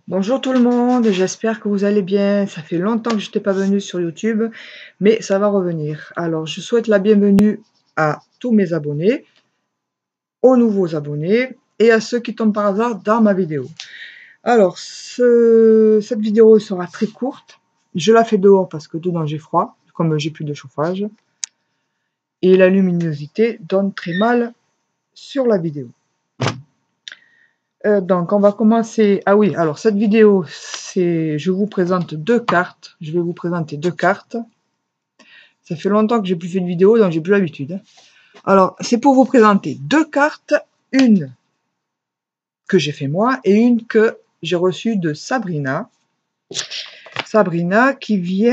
Bonjour tout le monde, j'espère que vous allez bien. Ça fait longtemps que je n'étais pas venue sur YouTube, mais ça va revenir. Alors, je souhaite la bienvenue à tous mes abonnés, aux nouveaux abonnés et à ceux qui tombent par hasard dans ma vidéo. Alors, cette vidéo sera très courte. Je la fais dehors parce que dedans j'ai froid, comme j'ai plus de chauffage. Et la luminosité donne très mal sur la vidéo. Donc, on va commencer. Ah oui, alors cette vidéo, je vous présente deux cartes. Je vais vous présenter deux cartes. Ça fait longtemps que j'ai plus fait de vidéo, donc j'ai plus l'habitude. Alors, c'est pour vous présenter deux cartes. Une que j'ai fait moi et une que j'ai reçue de Sabrina. Sabrina qui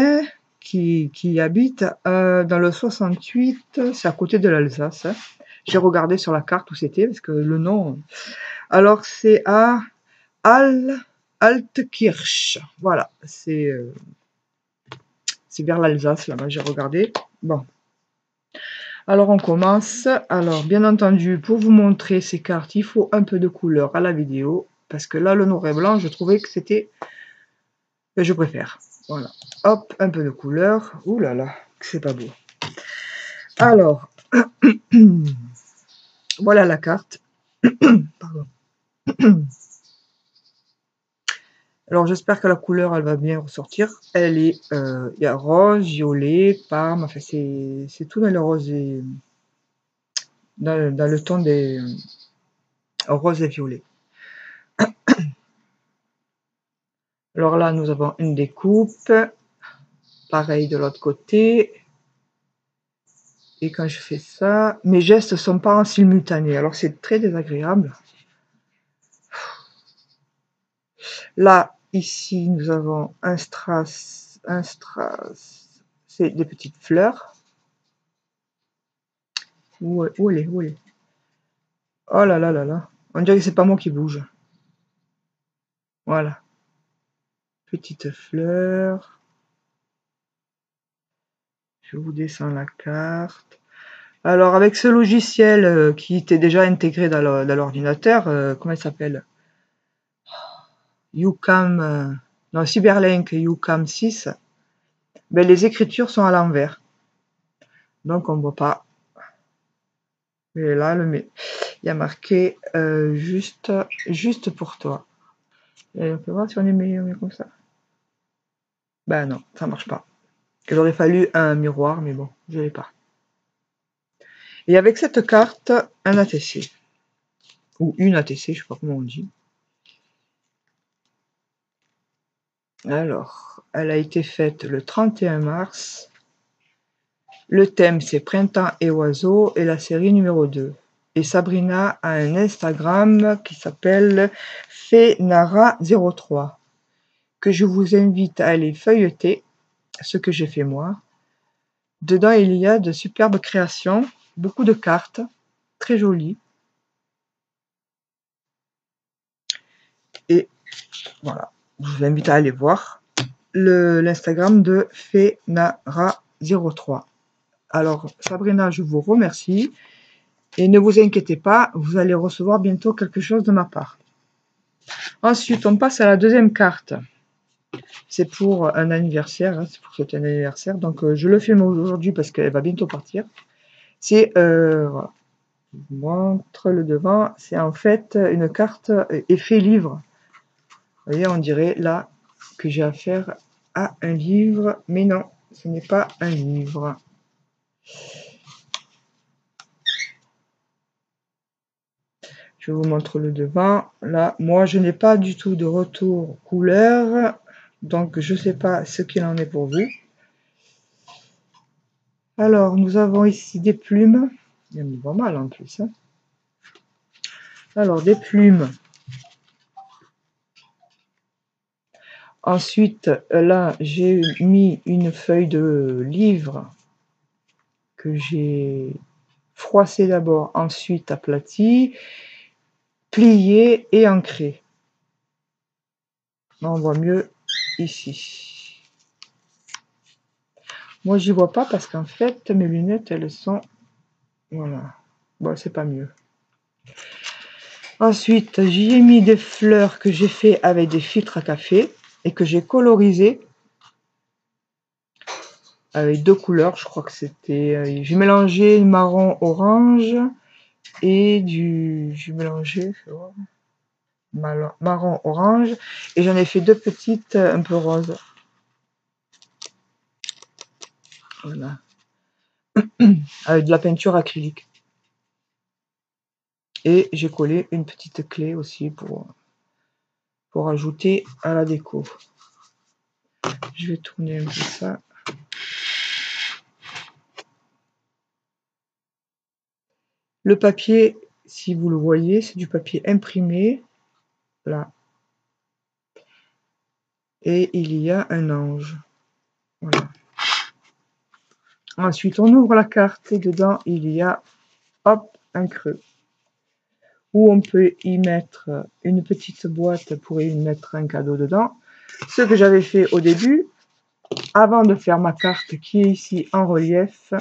habite dans le 68, c'est à côté de l'Alsace. J'ai regardé sur la carte où c'était, parce que le nom... Alors, c'est à Altkirch. Voilà, c'est vers l'Alsace, là-bas, j'ai regardé. Bon. Alors, on commence. Alors, bien entendu, pour vous montrer ces cartes, il faut un peu de couleur à la vidéo. Parce que là, le noir et blanc, je trouvais que c'était... Je préfère. Voilà. Hop, un peu de couleur. Ouh là là, c'est pas beau. Alors, voilà la carte. Pardon. Alors, j'espère que la couleur, elle va bien ressortir. Elle est, il y a rose, violet, parme, enfin, c'est tout dans le rose et dans le ton des rose et violet. Alors là, nous avons une découpe. Pareil de l'autre côté. Et quand je fais ça, mes gestes ne sont pas en simultané. Alors, c'est très désagréable. Là, ici, nous avons un strass, c'est des petites fleurs. Où elle est, où elle est? Oh là là là là. On dirait que c'est pas moi qui bouge. Voilà. Petite fleur. Je vous descends la carte. Alors, avec ce logiciel qui était déjà intégré dans l'ordinateur, comment il s'appelle? YouCam, non, Cyberlink YouCam 6, ben, les écritures sont à l'envers. Donc, on ne voit pas. Et là, il y a marqué juste pour toi. Et on peut voir si on est mieux comme ça. Ben non, ça marche pas. Il aurait fallu un miroir, mais bon, je l'ai pas. Et avec cette carte, un ATC. Ou une ATC, je sais pas comment on dit. Alors, elle a été faite le 31 mars. Le thème, c'est Printemps et oiseaux et la série numéro 2. Et Sabrina a un Instagram qui s'appelle Fenara03, que je vous invite à aller feuilleter, ce que j'ai fait moi. Dedans, il y a de superbes créations, beaucoup de cartes, très jolies. Et voilà, je vous invite à aller voir l'Instagram de Fenara03. Alors, Sabrina, je vous remercie. Et ne vous inquiétez pas, vous allez recevoir bientôt quelque chose de ma part. Ensuite, on passe à la deuxième carte. C'est pour un anniversaire, hein, c'est pour souhaiter un anniversaire. Donc, je le filme aujourd'hui parce qu'elle va bientôt partir. C'est, voilà, je vous montre le devant. C'est en fait une carte effet livre. Vous voyez, on dirait là que j'ai affaire à un livre, mais non, ce n'est pas un livre. Je vous montre le devant. Là, moi, je n'ai pas du tout de retour couleur. Donc, je ne sais pas ce qu'il en est pour vous. Alors, nous avons ici des plumes. Il y en a pas mal en plus. Hein. Alors, des plumes. Ensuite, là, j'ai mis une feuille de livre que j'ai froissée d'abord, ensuite aplatie, pliée et ancrée. On voit mieux ici. Moi, j'y vois pas parce qu'en fait, mes lunettes, elles sont... Voilà. Bon, c'est pas mieux. Ensuite, j'y ai mis des fleurs que j'ai fait avec des filtres à café et que j'ai colorisé avec 2 couleurs. Je crois que c'était... j'ai mélangé marron orange et j'ai mélangé marron orange et j'en ai fait 2 petites un peu roses. Voilà. Avec de la peinture acrylique. Et j'ai collé une petite clé aussi pour ajouter à la déco. Je vais tourner un peu ça. Le papier, si vous le voyez, c'est du papier imprimé. Là. Et il y a un ange. Voilà. Ensuite, on ouvre la carte et dedans, il y a, hop, un creux. Où on peut y mettre une petite boîte pour y mettre un cadeau dedans. Ce que j'avais fait au début, avant de faire ma carte qui est ici en relief,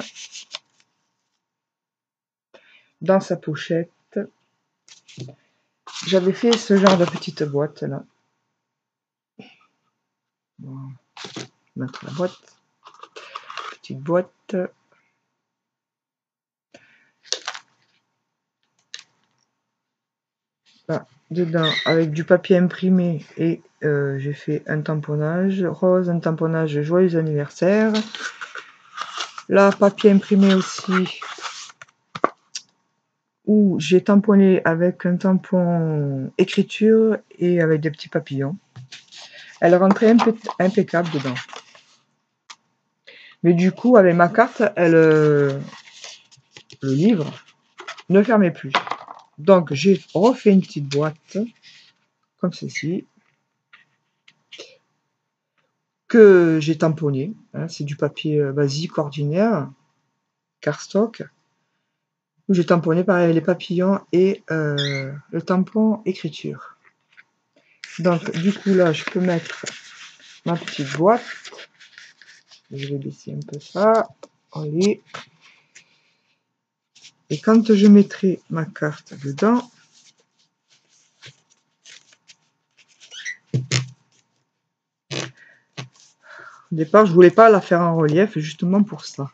dans sa pochette, j'avais fait ce genre de petite boîte là. On va mettre la boîte, petite boîte. Là, dedans, avec du papier imprimé et j'ai fait un tamponnage rose, un tamponnage joyeux anniversaire. Là, papier imprimé aussi, où j'ai tamponné avec un tampon écriture et avec des petits papillons. Elle rentrait impeccable dedans. Mais du coup, avec ma carte, le livre ne fermait plus. Donc, j'ai refait une petite boîte, comme ceci, que j'ai tamponné. Hein, c'est du papier basique, ordinaire, cardstock. Où j'ai tamponné pareil les papillons et le tampon écriture. Donc, du coup, là, je peux mettre ma petite boîte. Je vais baisser un peu ça. Allez. Et quand je mettrai ma carte dedans, au départ, je voulais pas la faire en relief, justement pour ça.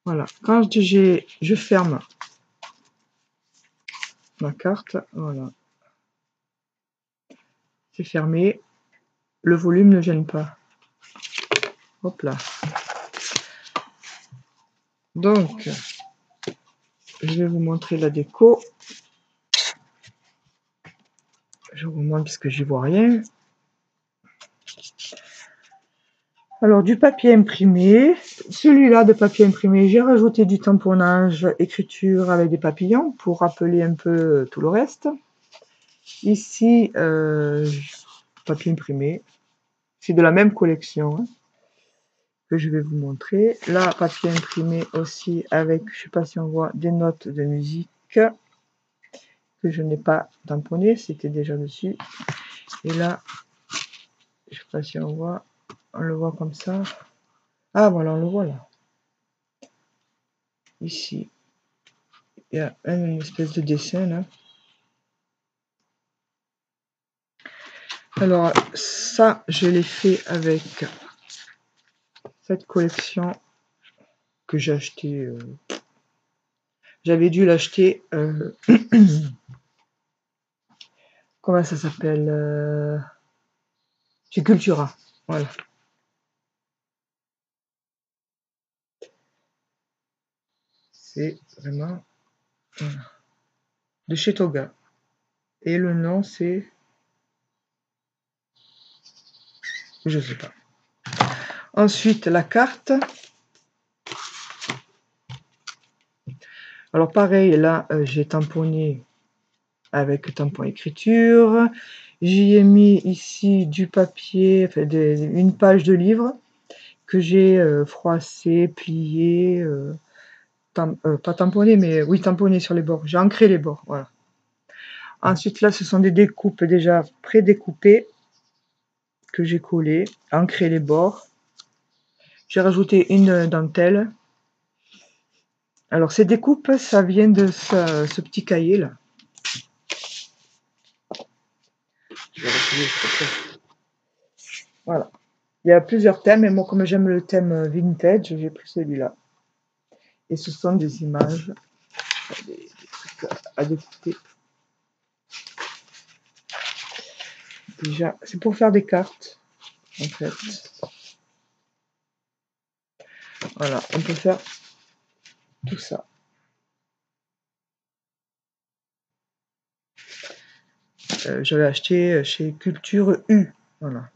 Voilà. Quand je ferme ma carte, voilà. C'est fermé. Le volume ne gêne pas. Hop là. Donc, je vais vous montrer la déco. Je vous montre parce que j'y vois rien. Alors, du papier imprimé. Celui-là de papier imprimé, j'ai rajouté du tamponnage écriture avec des papillons pour rappeler un peu tout le reste. Ici, papier imprimé. C'est de la même collection hein, que je vais vous montrer. Là, papier imprimé aussi avec, je ne sais pas si on voit, des notes de musique que je n'ai pas tamponné, c'était déjà dessus. Et là, je ne sais pas si on voit, on le voit comme ça. Ah voilà, on le voit là. Ici, il y a une espèce de dessin là. Alors ça, je l'ai fait avec cette collection que j'ai acheté. J'avais dû l'acheter. Comment ça s'appelle chez Cultura. Voilà. C'est vraiment de chez Toga. Et le nom c'est, je sais pas. Ensuite la carte. Alors pareil là j'ai tamponné avec tampon écriture. J'y ai mis ici du papier, enfin une page de livre que j'ai froissé, plié, pas tamponné mais oui tamponné sur les bords. J'ai ancré les bords, voilà. Ensuite là ce sont des découpes déjà pré-découpées que j'ai collées, ancré les bords. J'ai rajouté une dentelle. Alors ces découpes, ça vient de ce petit cahier là. Voilà. Il y a plusieurs thèmes, et moi, comme j'aime le thème vintage, j'ai pris celui-là. Et ce sont des images, des trucs à découper. Déjà, c'est pour faire des cartes, en fait. Voilà, on peut faire tout ça. J'avais acheté chez Culture U. Voilà.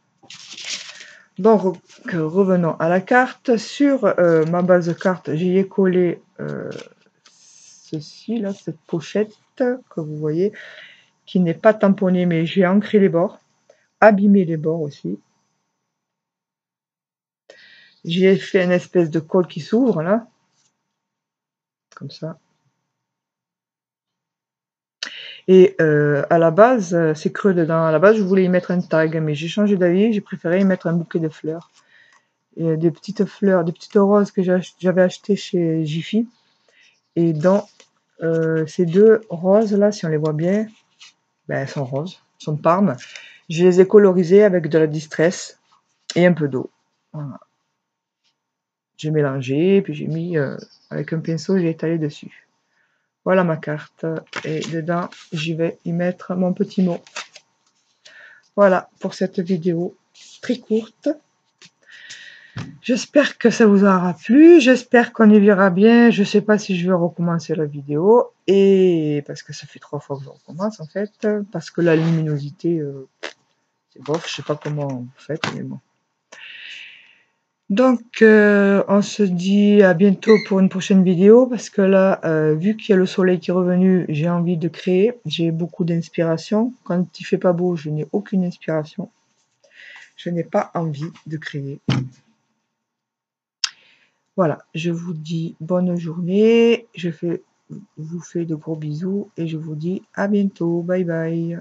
Donc, revenons à la carte. Sur ma base de carte, j'y ai collé ceci, là, cette pochette que vous voyez, qui n'est pas tamponnée, mais j'ai ancré les bords, abîmé les bords aussi. J'ai fait une espèce de colle qui s'ouvre, là, comme ça. Et à la base, c'est creux dedans. À la base, je voulais y mettre un tag, mais j'ai changé d'avis. J'ai préféré y mettre un bouquet de fleurs. Et des petites fleurs, des petites roses que j'avais achetées chez Jiffy. Et dans ces deux roses-là, si on les voit bien, ben, elles sont roses, elles sont parmes. Je les ai colorisées avec de la distress et un peu d'eau. Voilà. J'ai mélangé, puis j'ai mis avec un pinceau, j'ai étalé dessus. Voilà ma carte. Et dedans, j'y vais y mettre mon petit mot. Voilà pour cette vidéo très courte. J'espère que ça vous aura plu. J'espère qu'on y verra bien. Je ne sais pas si je vais recommencer la vidéo. Et parce que ça fait 3 fois que je recommence en fait. Parce que la luminosité, c'est bof. Je sais pas comment vous faites, mais bon. Donc, on se dit à bientôt pour une prochaine vidéo. Parce que là, vu qu'il y a le soleil qui est revenu, j'ai envie de créer. J'ai beaucoup d'inspiration. Quand il fait pas beau, je n'ai aucune inspiration. Je n'ai pas envie de créer. Voilà, je vous dis bonne journée. Je vous fais de gros bisous et je vous dis à bientôt. Bye bye.